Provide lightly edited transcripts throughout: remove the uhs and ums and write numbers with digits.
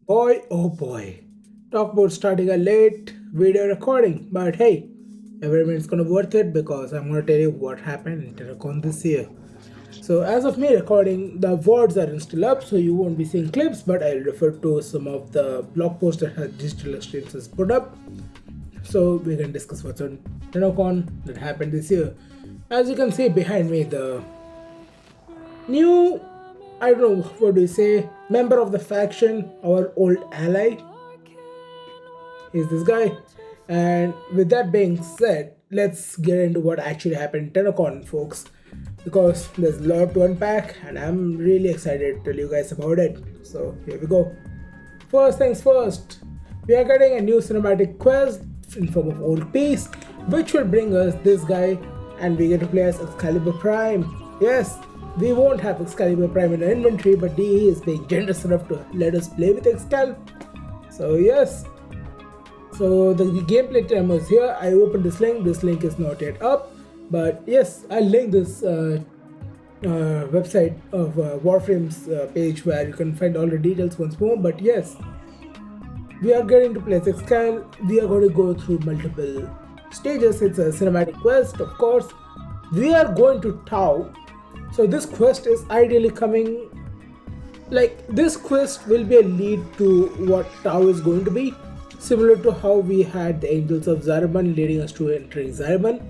Boy, oh boy. Talk about starting a late video recording, but hey, every minute's gonna be worth it because I'm gonna tell you what happened in Tennocon this year. So, as of me recording, the awards are still up, so you won't be seeing clips, but I'll refer to some of the blog posts that has digital experiences put up. So, we can discuss what's on Tennocon that happened this year. As you can see behind me, the new, I don't know what do you say, member of the faction, our old ally, is this guy. And with that being said, let's get into what actually happened in Tennocon, folks, because there's a lot to unpack, and I'm really excited to tell you guys about it. So here we go. First things first, we are getting a new cinematic quest in form of Old Peace, which will bring us this guy, and we get to play as Excalibur Prime. Yes, we won't have Excalibur Prime in our inventory, but DE is being generous enough to let us play with Excalibur. So yes, so the gameplay time is here. I opened this link. This link is not yet up, but yes, I'll link this website of Warframe's page where you can find all the details once more. But yes, we are getting to play Excal. We are going to go through multiple stages. It's a cinematic quest, of course. We are going to Tau. So this quest is ideally coming. Like, this quest will be a lead to what Tau is going to be, similar to how we had the Angels of Zariban leading us to entering Zariban.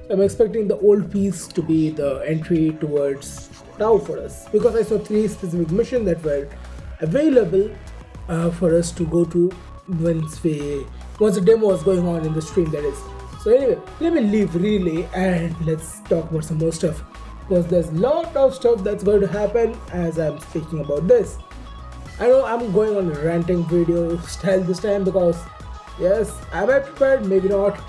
So I'm expecting the Old Peace to be the entry towards Tau for us, because I saw 3 specific missions that were available for us to go to once the demo was going on in the stream, that is. So anyway, let me leave really and let's talk about some more stuff, because there's a lot of stuff that's going to happen as I'm speaking about this. I know I'm going on a ranting video style this time because yes, am I prepared? Maybe not.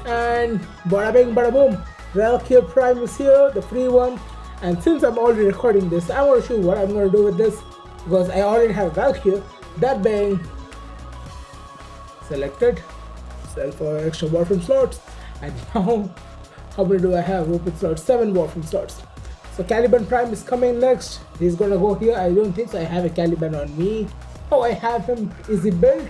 And bada bing bada boom, Valkyr Prime is here, the free one. And since I'm already recording this, I want to show you what I'm going to do with this, because I already have Valkyr. That being selected, sell for extra Warframe slots. And now, how many do I have? Open slots, 7 Warframe slots. So Caliban Prime is coming next. He's gonna go here. I don't think so. I have a Caliban on me. Oh, I have him. Is he built?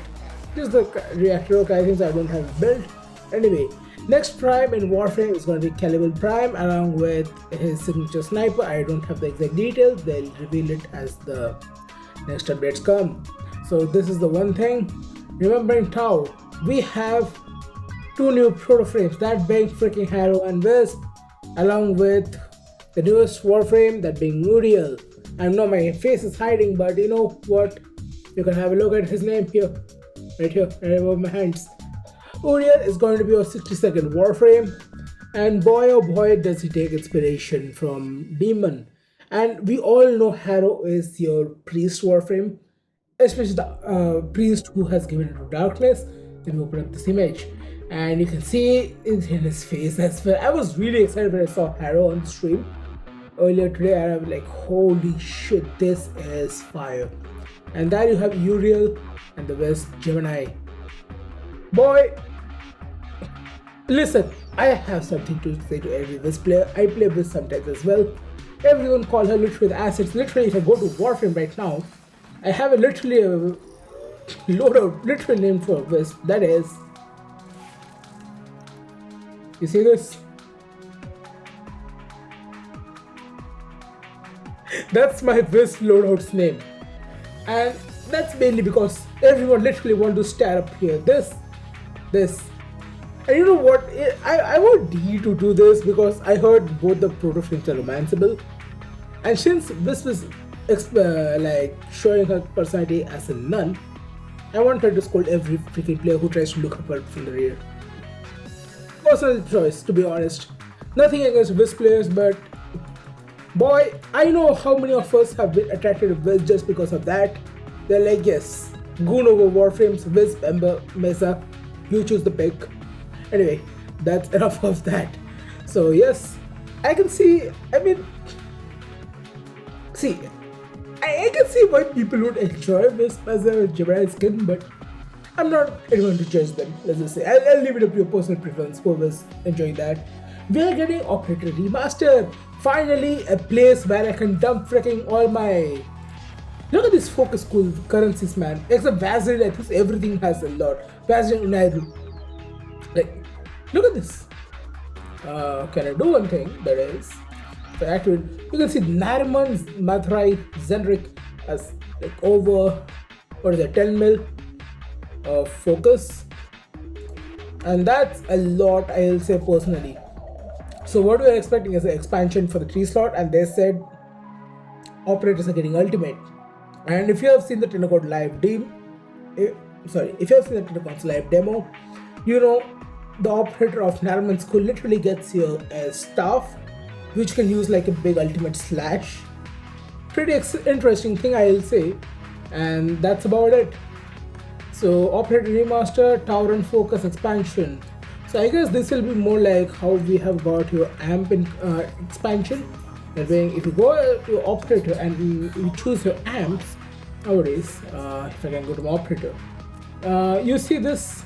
Just the reactor. Okay, I think so. I don't have it built. Anyway, next Prime in Warframe is gonna be Caliban Prime along with his signature sniper. I don't have the exact details. They'll reveal it as the next updates come. So this is the one thing. Remembering Tau, we have 2 new proto frames. That being freaking Harrow and Wisp, along with the newest Warframe, that being Uriel. I know my face is hiding, but you know what? You can have a look at his name here, right above my hands. Uriel is going to be our 62nd Warframe, and boy oh boy does he take inspiration from Demon. And we all know Harrow is your priest Warframe, especially the priest who has given it to darkness. Let me open up this image, and you can see it in his face as well. I was really excited when I saw Harrow on the stream earlier today, and I'm like, holy shit, this is fire. And there you have Uriel and the Wisp Gemini. Boy, listen, I have something to say to every Wisp player. I play Wisp sometimes as well. Everyone call her literally the assets. Literally, if I go to Warframe right now, I have a loadout literally named for Wisp. That is, you see this? That's my Wisp loadout's name, and that's mainly because everyone literally want to stare up here. This, and you know what? I want D to do this because I heard both the proto frames are romanceable, and since Wisp is like showing her personality as a nun, I want her to scold every freaking player who tries to look up her from the rear. Personal choice, to be honest. Nothing against Wisp players, but boy, I know how many of us have been attracted to Wisp just because of that. They're like, yes, Goon over Warframes, Wisp, Ember, Mesa, you choose the pick. Anyway, that's enough of that. So yes, I can see, I can see why people would enjoy Wisp as a Gemini skin, but I'm not anyone to judge them, let's just say. I'll leave it up to your personal preference, whoever's enjoying that. We are getting Operator Remaster. Finally, a place where I can dump freaking all my Look at this focus cool currencies, man. Except Vaseline, I think everything has a lot. Vaseline Unairu. Like, look at this. Can I do one thing? That is, if I activate, you can see Nariman, Mathrai, Zenrik as like over, what is it, 10 mil of focus. And that's a lot, I'll say personally. So what we are expecting is an expansion for the 3 slot, and they said operators are getting ultimate. And if you have seen the Tennocon live if you have seen the Tennocon's live demo, you know the operator of Nariman School literally gets here a staff which can use like a big ultimate slash. Pretty interesting thing, I'll say. And that's about it. So operator remaster, Tauran focus expansion. So I guess this will be more like how we have got your amp in, expansion. That way, if you go to operator and you choose your amps nowadays, if I can go to my operator, you see this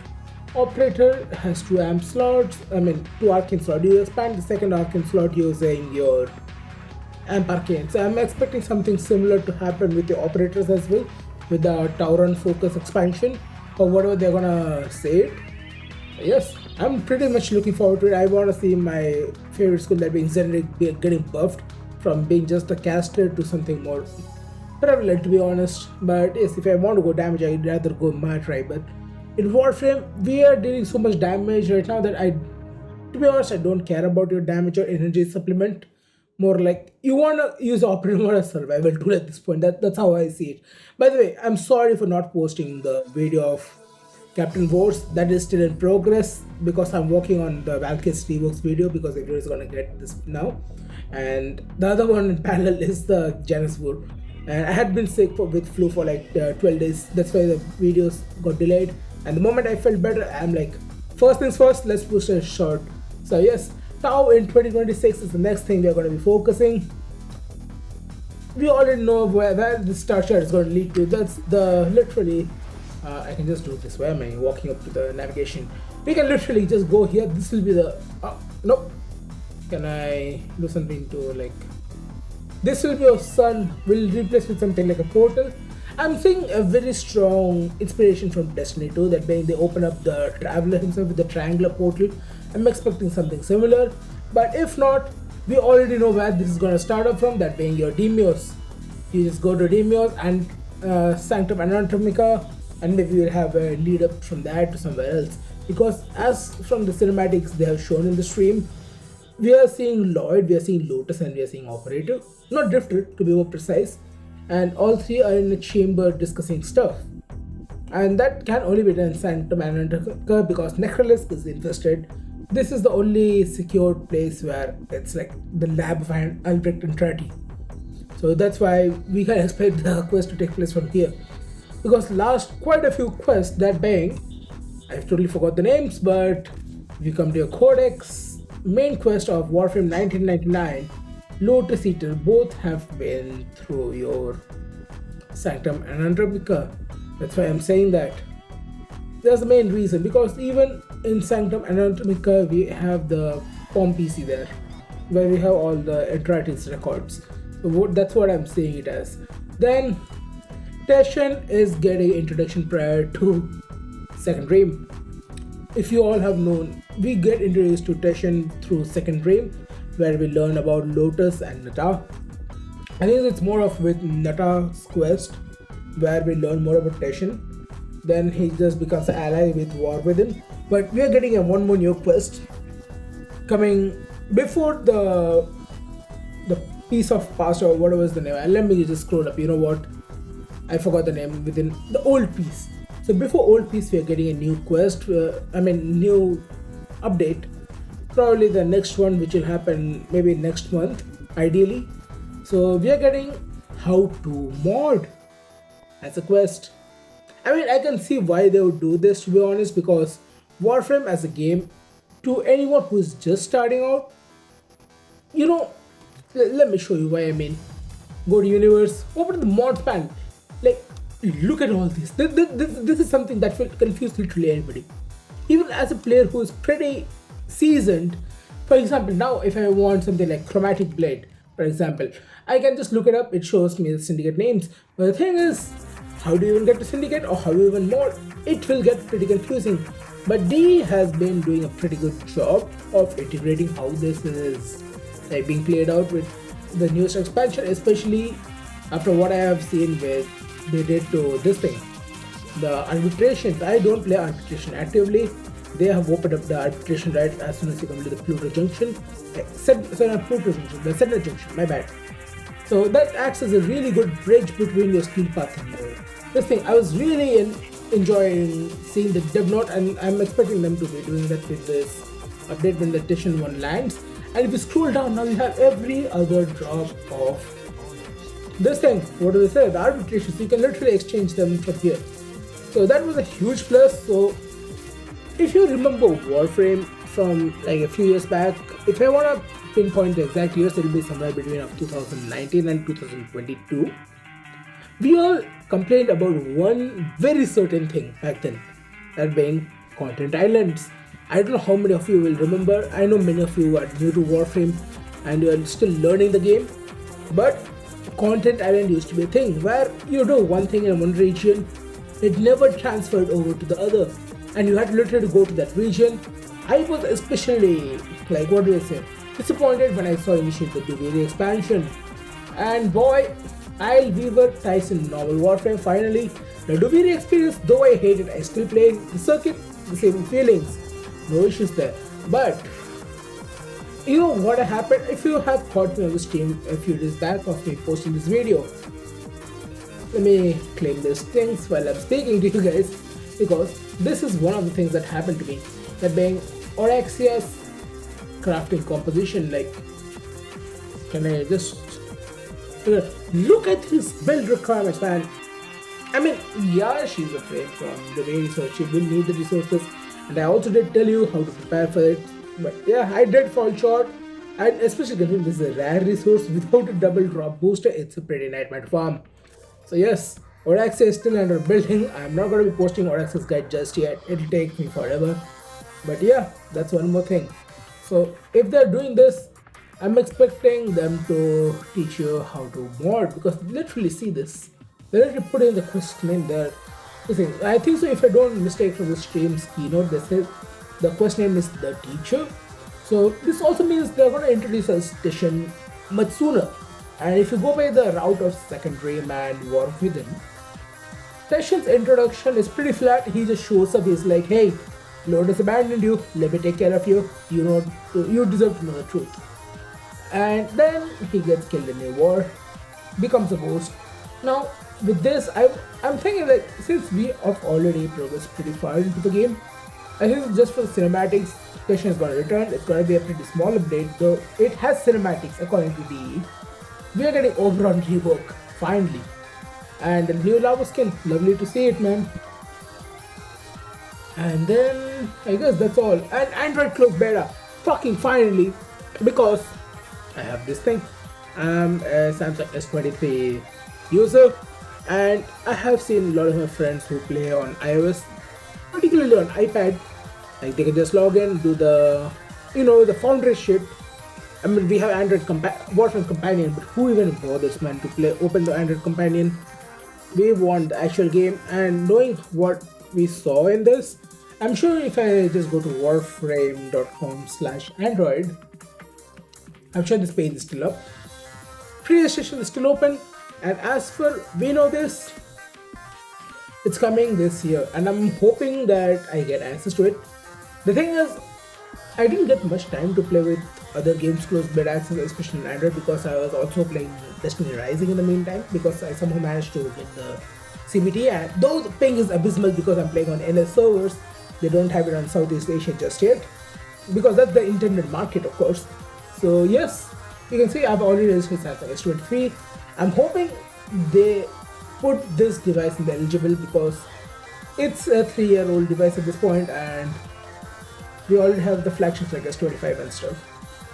operator has 2 amp slots. I mean 2 arcane slots. You expand the second arcane slot using your amp arcane. So I'm expecting something similar to happen with the operators as well, with the Tauran focus expansion or whatever they're gonna say it. Yes, I'm pretty much looking forward to it. I want to see my favorite skill, that being Zenrik, getting buffed from being just a caster to something more prevalent, to be honest. But yes, if I want to go damage, I'd rather go Matrai. But in Warframe, we are dealing so much damage right now that to be honest, I don't care about your damage or energy supplement. More like you want to use operator mode as survival tool at this point. That's how I see it. By the way, I'm sorry for not posting the video of Captain Wars. That is still in progress because I'm working on the Valkyr Reworks video, because everyone is gonna get this now. And the other one in parallel is the Janus War. And I had been sick with flu for like 12 days. That's why the videos got delayed. And the moment I felt better, I'm like, first things first, let's push it short. So yes, now in 2026 is the next thing we're going to be focusing. We already know where this star shard is going to lead to. That's the literally, I can just do it this way. Am I walking up to the navigation? We can literally just go here. This will be the, nope. Can I do something to like, this will be your sun, will replace with something like a portal. I'm seeing a very strong inspiration from Destiny 2, that being they open up the Traveler himself with the triangular portal. I'm expecting something similar, but if not, we already know where this is going to start up from, that being your Demios. You just go to Demios and Sanctum Anatomica, and maybe you'll have a lead up from that to somewhere else. Because as from the cinematics they have shown in the stream, we are seeing Lloyd, we are seeing Lotus, and we are seeing Operator, not Drifter to be more precise, and all 3 are in a chamber discussing stuff. And that can only be done in Sanctum Anatomica because Necrolis is infested. This is the only secured place where it's like the lab of an Albrecht entity. So that's why we can expect the quest to take place from here. Because last quite a few quests, that being, I've totally forgot the names, but if you come to your Codex, main quest of Warframe 1999, Lotus Eater, both have been through your Sanctum Anatomica. That's why I'm saying that. That's the main reason, because even in Sanctum Anatomica we have the POM PC there, where we have all the entities records. So that's what I'm seeing it as. Then Teshin is getting introduction prior to Second Dream. If you all have known, we get introduced to Teshin through Second Dream, where we learn about Lotus and Nata. I think it's more of with Nata's quest, where we learn more about Teshin. Then he just becomes an ally with War Within. But we are getting one more new quest coming before the piece of past, or whatever is the name. Let me just scroll up. You know what? I forgot the name. Within the old piece. So before old piece, we are getting a new quest. New update. Probably the next one, which will happen maybe next month, ideally. So we are getting how to mod as a quest. I mean, I can see why they would do this, to be honest, because Warframe as a game, to anyone who is just starting out, you know, let me show you why I mean. Go to Universe, open the mods panel. Like, look at all this. This is something that will confuse literally anybody. Even as a player who is pretty seasoned, for example, now if I want something like Chromatic Blade, For example, I can just look it up, it shows me the syndicate names. But the thing is, how do you even get to syndicate or how do you even mod? It will get pretty confusing. But D has been doing a pretty good job of integrating how this is like being played out with the newest expansion, especially after what I have seen with they did to this thing. The arbitration, I don't play arbitration actively. They have opened up the arbitration right as soon as you come to the Pluto Junction. Sorry, not Pluto Junction, the Center Junction, my bad. So that acts as a really good bridge between your skill path and this thing. I was really enjoying seeing the dev note, and I'm expecting them to be doing that with this update when the Teshin 1 lands. And if you scroll down, now you have every other drop of this thing. What do they say? The arbitration. So you can literally exchange them from here. So that was a huge plus. So if you remember Warframe from like a few years back, if I want to pinpoint the exact years, it will be somewhere between 2019 and 2022. We all complained about one very certain thing back then, that being content islands. I don't know how many of you will remember. I know many of you are new to Warframe and you are still learning the game, but content island used to be a thing where you do one thing in one region, it never transferred over to the other, and you had to literally go to that region. I was especially like, what do I say, disappointed when I saw initially the Duviri expansion. And boy, I'll Weaver Tyson normal Warframe finally. The Duviri experience, though I hate it, I still play the circuit, the same feelings, no issues there. But you know what happened? If you have caught me on the stream a few days back of me posting this video, let me claim these things while I'm speaking to you guys, because this is one of the things that happened to me, that being Oraxia's crafting composition. Like, can I just look at his build requirements, man? I mean, yeah, she's a frame from the way, so she will need the resources, and I also did tell you how to prepare for it. But yeah, I did fall short, and especially considering this is a rare resource without a double drop booster, it's a pretty nightmare to farm. So yes, Oraxia is still under building. I'm not going to be posting Oraxia's guide just yet, it'll take me forever. But yeah, that's one more thing. So if they're doing this, I'm expecting them to teach you how to mod, because literally see this. They literally put in the quest name there. Listen, I think so, if I don't mistake from the stream's keynote, they said the quest name is the teacher. So this also means they're going to introduce us Teshin much sooner. And if you go by the route of secondary and War Within, Teshin's introduction is pretty flat. He just shows up, he's like, hey, Lord has abandoned you, let me take care of you, you deserve to know the truth. And then he gets killed in a war, becomes a ghost. Now with this, I'm thinking that since we have already progressed pretty far into the game, I think just for the cinematics, Teshin is going to return. It's going to be a pretty small update, though it has cinematics according to DE. We are getting Oberon Rework finally, and the new Lavos skin, lovely to see it, man. And then I guess that's all. And Android closed beta, fucking finally, because I have this thing. I'm a Samsung S23 user, and I have seen a lot of my friends who play on iOS, particularly on iPad. Like, they can just log in, do the, the Foundry shit. I mean, we have Android Warframe Companion, but who even bothers, man, to open the Android Companion? We want the actual game, and knowing what we saw in this, I'm sure if I just go to warframe.com/Android, I'm sure this page is still up. Pre-registration is still open, and as for we know this, it's coming this year, and I'm hoping that I get access to it. The thing is, I didn't get much time to play with other games closed beta access, especially on Android, because I was also playing Destiny Rising in the meantime, because I somehow managed to get the CBT, and though the ping is abysmal because I'm playing on NS servers, they don't have it on Southeast Asia just yet, because that's the intended market, of course. So yes, you can see I've already registered Samsung S23. I'm hoping they put this device in the eligible, because it's a 3-year-old device at this point, and we already have the flagships like S25 and stuff.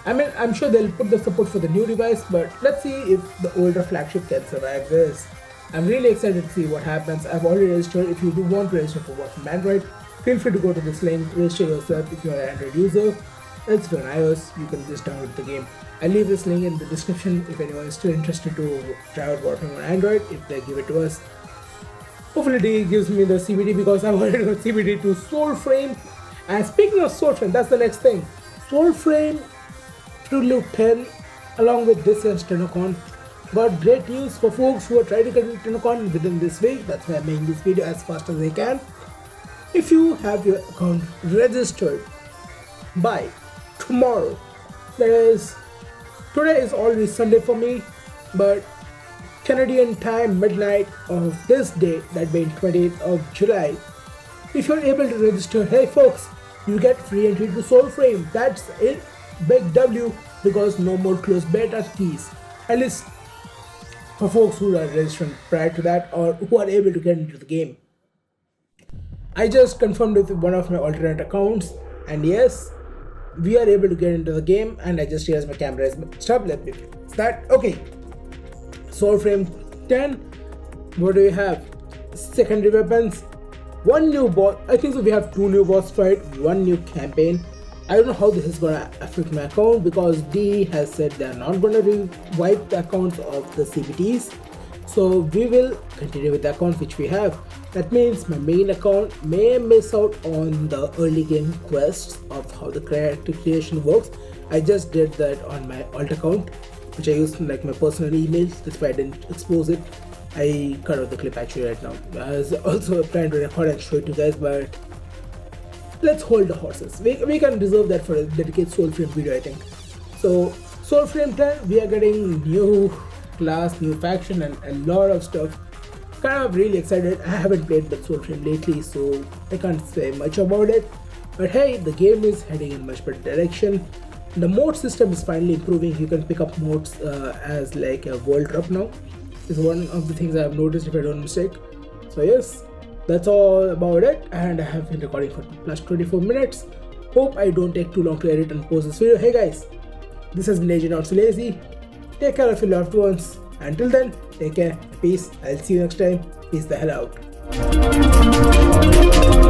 I mean, I'm sure they'll put the support for the new device, but let's see if the older flagship can survive this. I'm really excited to see what happens. I've already registered. If you do want to register for Warframe Android, feel free to go to this link, register yourself if you're an Android user. It's on iOS, you can just download the game. I'll leave this link in the description if anyone is still interested to try out Warframe on Android, if they give it to us. Hopefully it gives me the CBD because I wanted to go CBD to Soulframe. And speaking of Soulframe, that's the next thing. Soulframe Prelude 10 along with this year's Tennocon. But great news for folks who are trying to get into Tennocon within this week. That's why I'm making this video as fast as I can. If you have your account registered by tomorrow, that is, today is always Sunday for me, but Canadian time midnight of this date, that being 28th of July, if you're able to register, hey folks, you get free entry to Soulframe. That's it, big W, because no more closed beta keys, at least for folks who are registered prior to that or who are able to get into the game. I just confirmed with one of my alternate accounts, and yes, we are able to get into the game. And I just realized my camera is stop. Let me fix that. Okay, Soulframe 10. What do we have? Secondary weapons, one new boss. I think so. We have 2 new boss fight, 1 new campaign. I don't know how this is gonna affect my account because D has said they are not gonna rewipe the accounts of the CBTs. So we will continue with the account which we have. That means my main account may miss out on the early game quests of how the character creation works. I just did that on my alt account, which I used like my personal emails. That's why I didn't expose it. I cut out the clip actually right now. I was also planning to record and show it to you guys, but let's hold the horses. We can reserve that for a dedicated Soulframe video, I think. So Soulframe 10, we are getting new class, new faction, and a lot of stuff. Kind of really excited. I haven't played with Soulframe lately, so I can't say much about it. But hey, the game is heading in much better direction. The mode system is finally improving. You can pick up modes as like a world drop now. Is one of the things I have noticed if I don't mistake. So yes, that's all about it, and I have been recording for plus 24 minutes. Hope I don't take too long to edit and post this video. Hey guys, this has been Agent Not So Lazy. Take care of your loved ones. Until then, take care, peace. I'll see you next time. Peace the hell out.